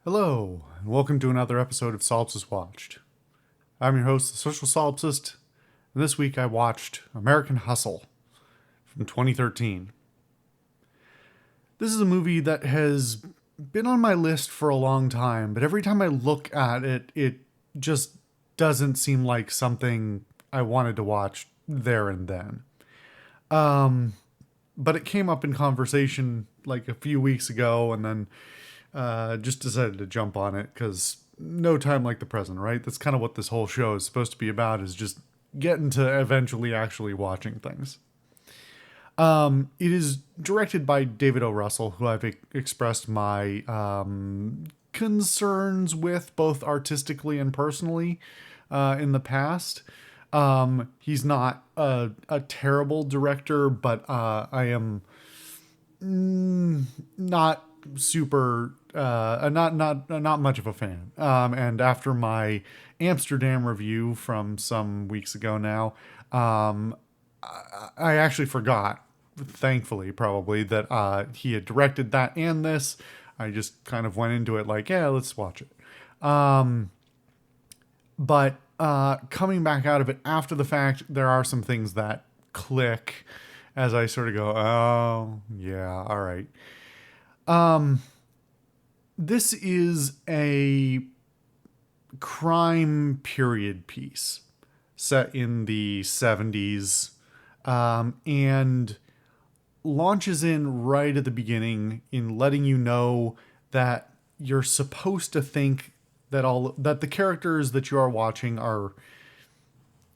Hello, and welcome to another episode of Solipsist Watched. I'm your host, the Social Solipsist, and this week I watched American Hustle from 2013. This is a movie that has been on my list for a long time, but every time I look at it, it just doesn't seem like something I wanted to watch there and then. But it came up in conversation like a few weeks ago, and then just decided to jump on it because no time like the present, right? That's kind of what this whole show is supposed to be about, is just getting to eventually actually watching things. It is directed by David O. Russell, who I've expressed my concerns with both artistically and personally in the past. He's not a terrible director, but I am not super not much of a fan. And after my Amsterdam review from some weeks ago now, I actually forgot, thankfully probably, that he had directed that and this. I just kind of went into it like, yeah, let's watch it. But coming back out of it after the fact, there are some things that click as I sort of go, oh, yeah, all right. This is a crime period piece set in the 70s, and launches in right at the beginning in letting you know that you're supposed to think that the characters that you are watching are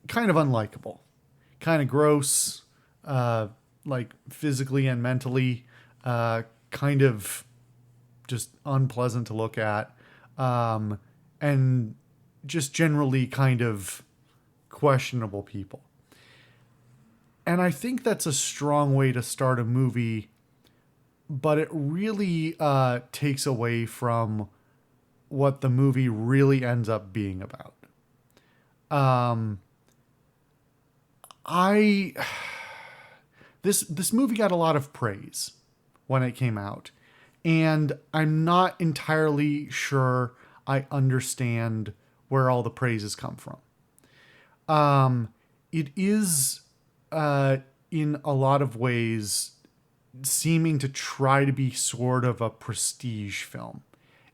kind of unlikable, kind of gross, like physically and mentally, kind of just unpleasant to look at, and just generally kind of questionable people. And I think that's a strong way to start a movie, but it really takes away from what the movie really ends up being about. I this movie got a lot of praise when it came out, and I'm not entirely sure I understand where all the praises come from. It is, in a lot of ways, seeming to try to be sort of a prestige film.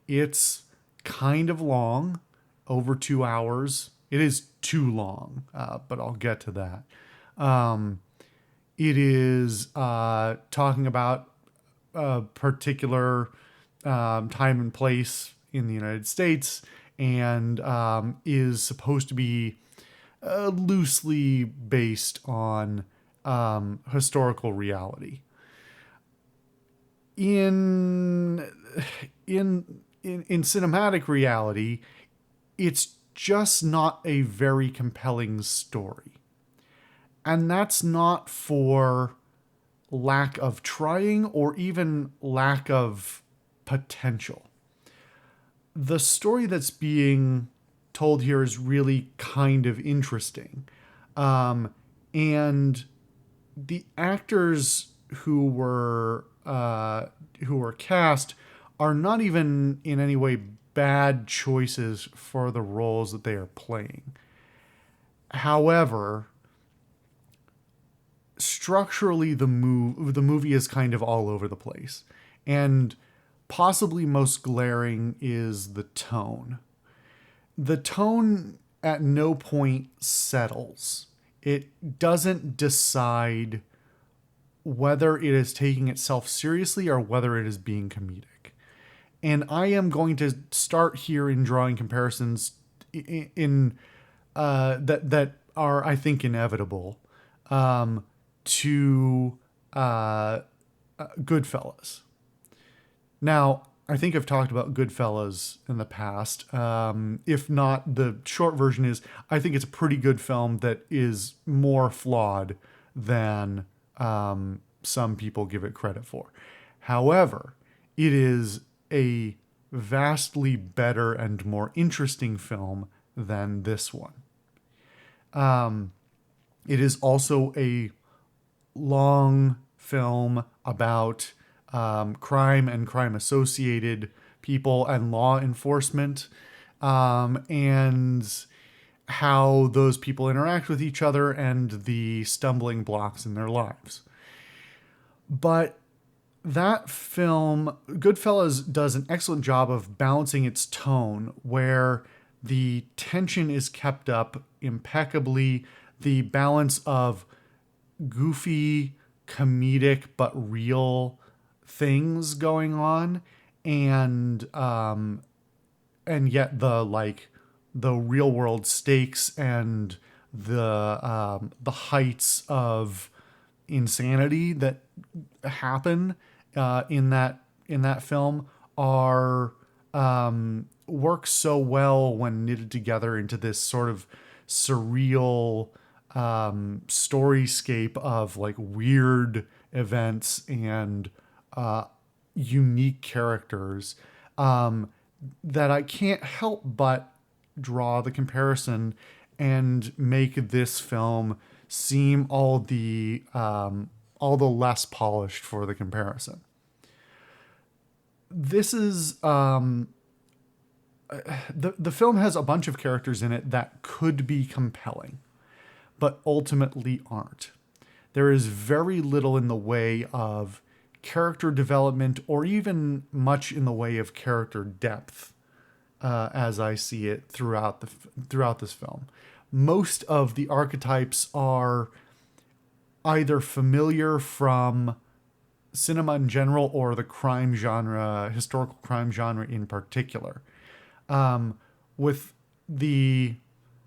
It's kind of long, over 2 hours. It is too long, but I'll get to that. It is talking about a particular time and place in the United States, and is supposed to be loosely based on historical reality. In cinematic reality, it's just not a very compelling story. And that's not for lack of trying or even lack of potential. The story that's being told here is really kind of interesting. And the actors who were cast are not even in any way bad choices for the roles that they are playing. However, structurally the movie is kind of all over the place, and possibly most glaring is the tone. The tone at no point settles. It doesn't decide whether it is taking itself seriously or whether it is being comedic. And I am going to start here in drawing comparisons in that are, I think, inevitable, to Goodfellas. Now, I think I've talked about Goodfellas in the past. If not, the short version is I think it's a pretty good film that is more flawed than some people give it credit for. However, it is a vastly better and more interesting film than this one. It is also a long film about crime and crime associated people and law enforcement, and how those people interact with each other and the stumbling blocks in their lives. But that film, Goodfellas, does an excellent job of balancing its tone where the tension is kept up impeccably. The balance of goofy, comedic, but real things going on, and yet the real world stakes and the heights of insanity that happen in that film are work so well when knitted together into this sort of surreal storyscape of like weird events and unique characters, that I can't help but draw the comparison and make this film seem all the less polished for the comparison. This is the film has a bunch of characters in it that could be compelling, but ultimately aren't. There is very little in the way of character development or even much in the way of character depth, as I see it throughout this film. Most of the archetypes are either familiar from cinema in general or the crime genre, historical crime genre in particular, with the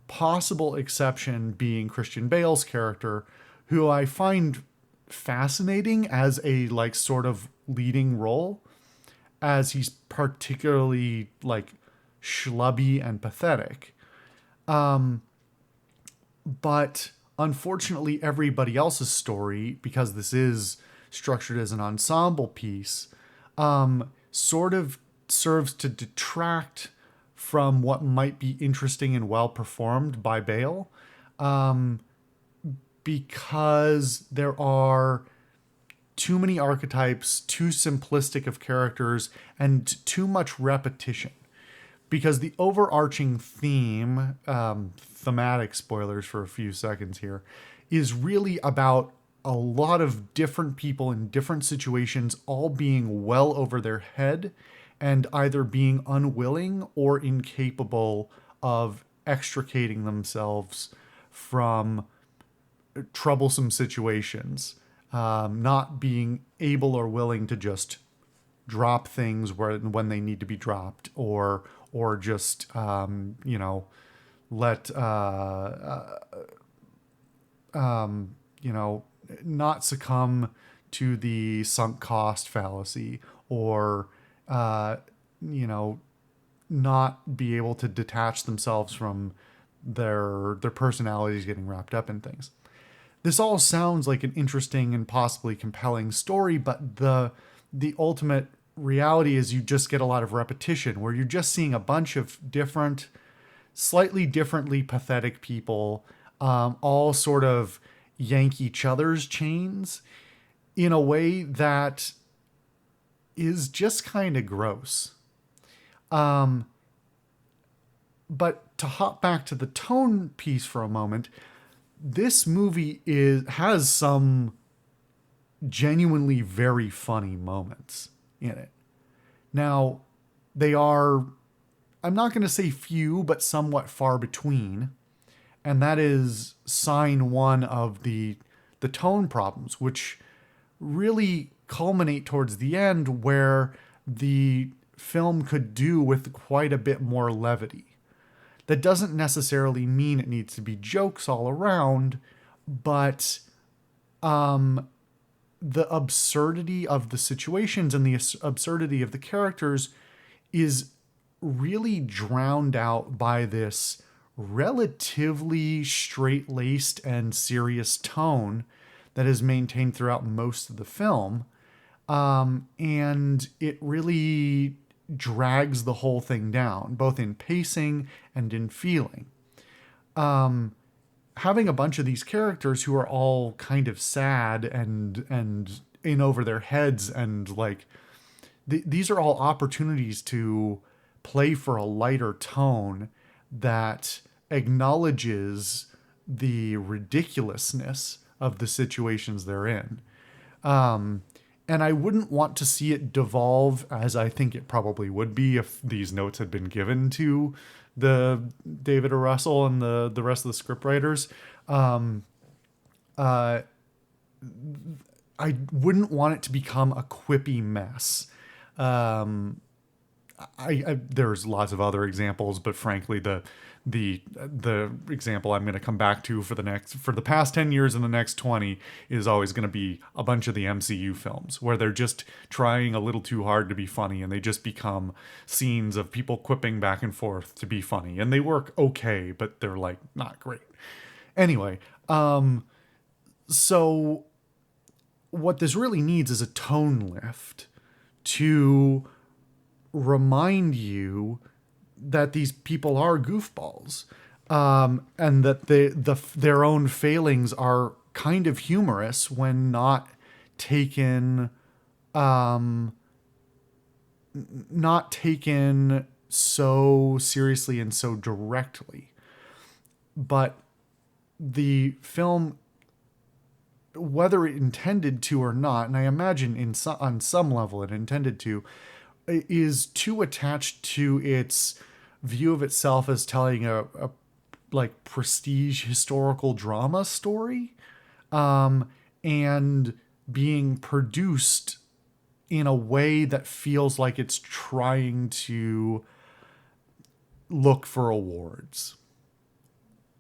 possible exception being Christian Bale's character, who I find fascinating as a like sort of leading role, as he's particularly like schlubby and pathetic. But unfortunately, everybody else's story, because this is structured as an ensemble piece, sort of serves to detract from what might be interesting and well performed by Bale, because there are too many archetypes, too simplistic of characters, and too much repetition. Because the overarching theme, thematic spoilers for a few seconds here, is really about a lot of different people in different situations all being well over their head and either being unwilling or incapable of extricating themselves from troublesome situations, not being able or willing to just drop things when they need to be dropped, or just let not succumb to the sunk cost fallacy, or not be able to detach themselves from their personalities getting wrapped up in things. This all sounds like an interesting and possibly compelling story, but the ultimate reality is you just get a lot of repetition, where you're just seeing a bunch of different, slightly differently pathetic people, all sort of yank each other's chains in a way that is just kind of gross. But to hop back to the tone piece for a moment, this movie has some genuinely very funny moments in it. Now, they are, I'm not going to say few, but somewhat far between. And that is sign one of the tone problems, which really culminate towards the end, where the film could do with quite a bit more levity. That doesn't necessarily mean it needs to be jokes all around, but the absurdity of the situations and the absurdity of the characters is really drowned out by this relatively straight-laced and serious tone that is maintained throughout most of the film. And it really drags the whole thing down, both in pacing and in feeling. Having a bunch of these characters who are all kind of sad and in over their heads and like these are all opportunities to play for a lighter tone that acknowledges the ridiculousness of the situations they're in. And I wouldn't want to see it devolve, as I think it probably would be if these notes had been given to the David O. Russell and the rest of the scriptwriters. Uh, I wouldn't want it to become a quippy mess. Um, there's lots of other examples, but frankly, the example I'm going to come back to for the past 10 years and the next 20 is always going to be a bunch of the MCU films where they're just trying a little too hard to be funny, and they just become scenes of people quipping back and forth to be funny, and they work okay, but they're like not great. Anyway, so what this really needs is a tone lift to remind you that these people are goofballs, and that their own failings are kind of humorous when not taken not taken so seriously and so directly. But the film, whether it intended to or not, and I imagine on some level it intended to, is too attached to its view of itself as telling a like prestige historical drama story, and being produced in a way that feels like it's trying to look for awards.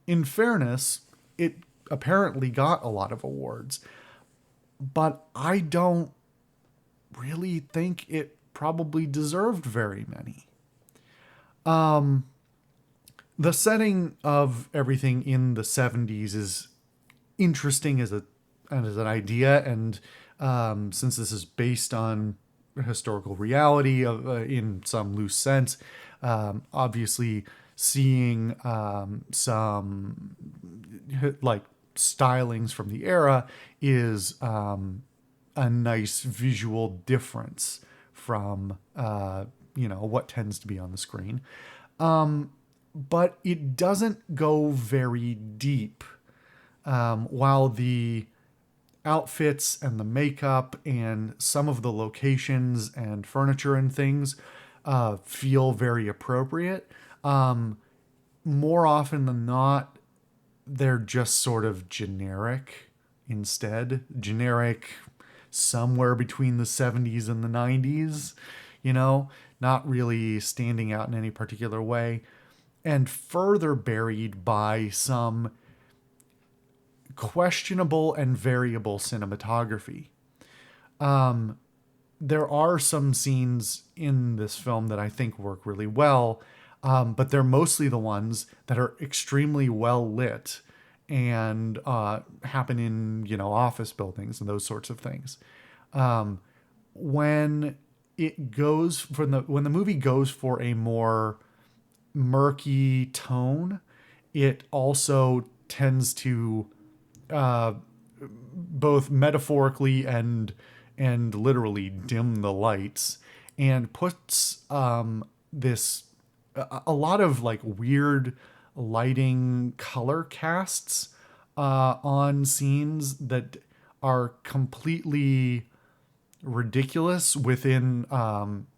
In fairness, it apparently got a lot of awards, but I don't really think it probably deserved very many. The setting of everything in the 70s is interesting as an idea, and since this is based on historical reality in some loose sense, obviously seeing some like stylings from the era is a nice visual difference from what tends to be on the screen. But it doesn't go very deep. While the outfits and the makeup and some of the locations and furniture and things feel very appropriate, more often than not, they're just sort of generic instead. Generic somewhere between the 70s and the 90s, not really standing out in any particular way, and further buried by some questionable and variable cinematography. There are some scenes in this film that I think work really well, but they're mostly the ones that are extremely well lit and happen in office buildings and those sorts of things. When when the movie goes for a more murky tone, it also tends to both metaphorically and literally dim the lights, and puts this a lot of like weird lighting color casts on scenes that are completely ridiculous within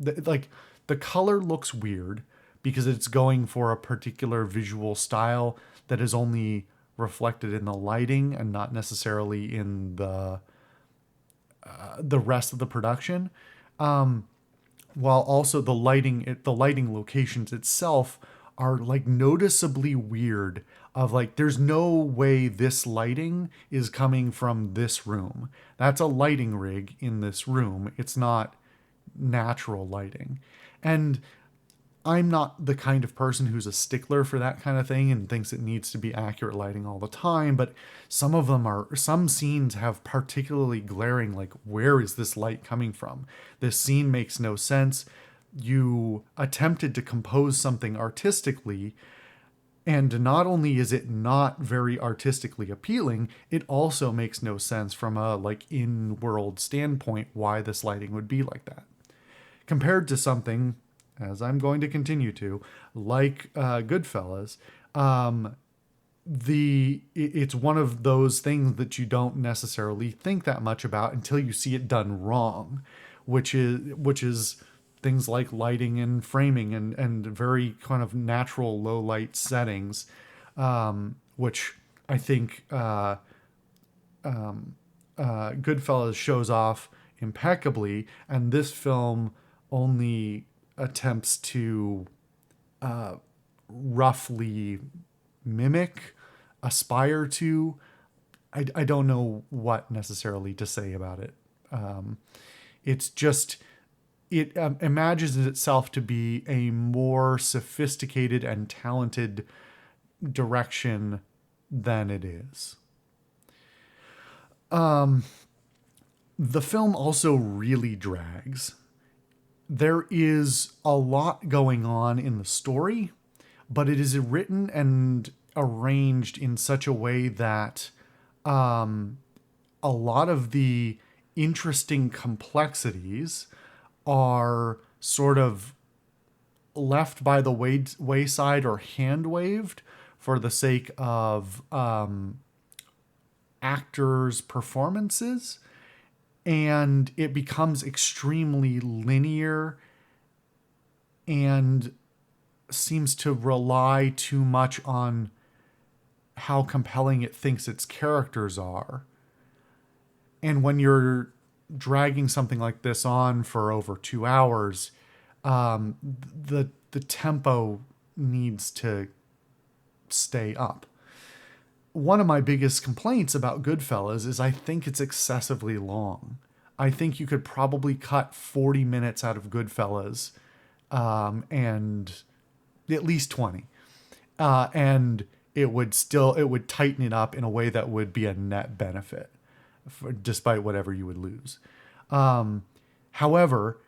the color looks weird because it's going for a particular visual style that is only reflected in the lighting and not necessarily in the rest of the production. While also the lighting locations itself are like noticeably weird, of like there's no way this lighting is coming from this room. That's a lighting rig in this room. It's not natural lighting. And I'm not the kind of person who's a stickler for that kind of thing and thinks it needs to be accurate lighting all the time, but some scenes have particularly glaring, like, where is this light coming from? This scene makes no sense. You attempted to compose something artistically, and not only is it not very artistically appealing, it also makes no sense from a like in-world standpoint why this lighting would be like that. compared to something, as I'm going to continue to, like Goodfellas. It's one of those things that you don't necessarily think that much about until you see it done wrong, which is things like lighting and framing and very kind of natural low light settings, which I think Goodfellas shows off impeccably, and this film only attempts to roughly mimic, aspire to. I don't know what necessarily to say about it. It's just, it imagines itself to be a more sophisticated and talented direction than it is. The film also really drags. There is a lot going on in the story, but it is written and arranged in such a way that a lot of the interesting complexities are sort of left by the wayside or hand waved for the sake of actors' performances. And it becomes extremely linear and seems to rely too much on how compelling it thinks its characters are. And when you're dragging something like this on for over 2 hours, the tempo needs to stay up. One of my biggest complaints about Goodfellas is I think it's excessively long. I think you could probably cut 40 minutes out of Goodfellas, and at least 20. And it would tighten it up in a way that would be a net benefit, despite whatever you would lose. However,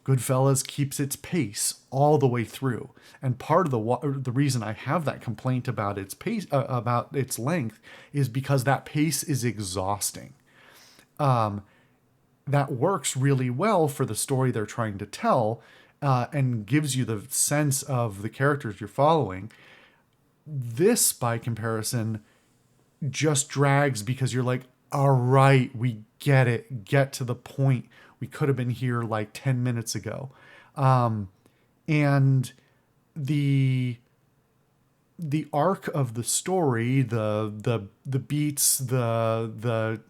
Goodfellas keeps its pace all the way through, and part of the reason I have that complaint about its pace, about its length, is because that pace is exhausting. That works really well for the story they're trying to tell, and gives you the sense of the characters you're following. This, by comparison, just drags because you're like, all right, we get it. Get to the point. We could have been here like 10 minutes ago. And the arc of the story, the beats, the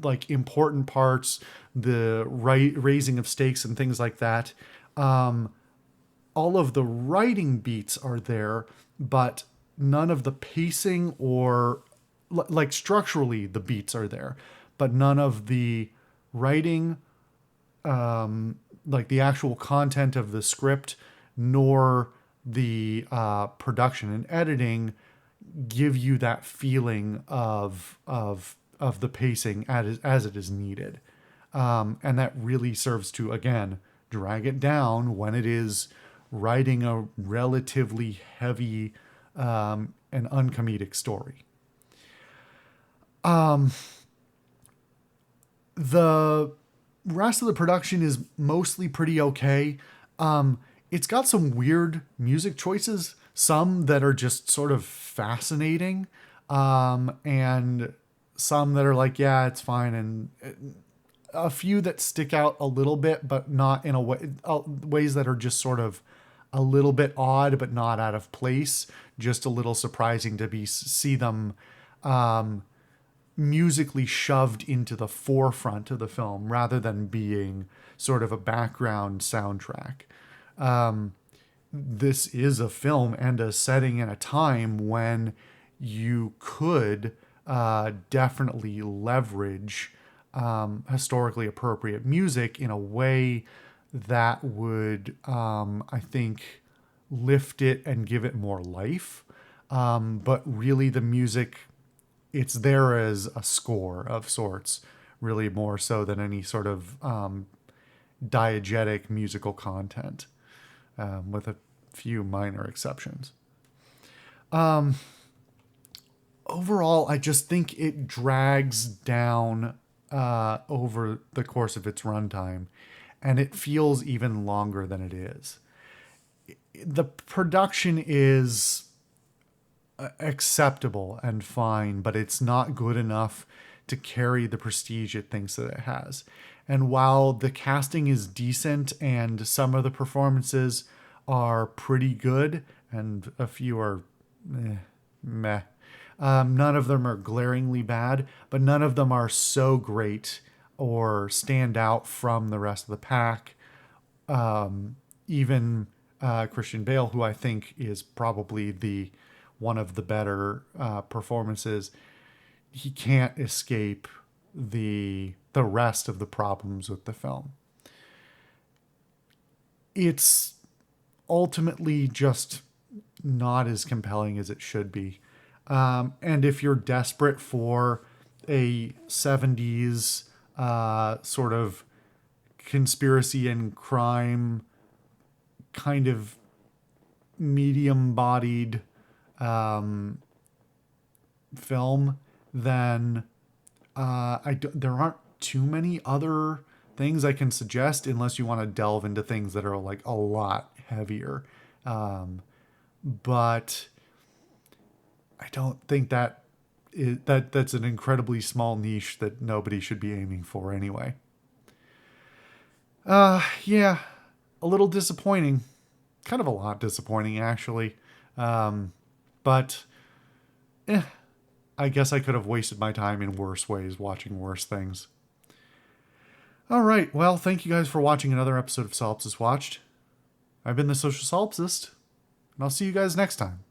like important parts, the raising of stakes and things like that. All of the writing beats are there, but none of the pacing or like structurally the beats are there, but none of the writing, like the actual content of the script, nor the production and editing give you that feeling of the pacing as it is needed, and that really serves to again drag it down when it is writing a relatively heavy and uncomedic story. The rest of the production is mostly pretty okay. It's got some weird music choices, some that are just sort of fascinating, and some that are like, yeah, it's fine, and a few that stick out a little bit, but not in a way, ways that are just sort of a little bit odd, but not out of place. Just a little surprising to see them musically shoved into the forefront of the film rather than being sort of a background soundtrack. This is a film and a setting and a time when you could definitely leverage historically appropriate music in a way that would, I think, lift it and give it more life. But really, the music, it's there as a score of sorts, really more so than any sort of diegetic musical content, with a few minor exceptions. Overall, I just think it drags down over the course of its runtime. and it feels even longer than it is. The production is acceptable and fine, but it's not good enough to carry the prestige it thinks that it has. And while the casting is decent and some of the performances are pretty good and a few are meh, none of them are glaringly bad, but none of them are so great or stand out from the rest of the pack. Even Christian Bale, who I think is probably the one of the better performances, he can't escape the rest of the problems with the film. It's ultimately just not as compelling as it should be. And if you're desperate for a 70s sort of conspiracy and crime kind of medium bodied film, then there aren't too many other things I can suggest unless you want to delve into things that are like a lot heavier. But I don't think that's an incredibly small niche that nobody should be aiming for anyway. Yeah, a little disappointing. Kind of a lot disappointing, actually. But I guess I could have wasted my time in worse ways watching worse things. All right, well, thank you guys for watching another episode of Solipsist Watched. I've been the Social Solipsist, and I'll see you guys next time.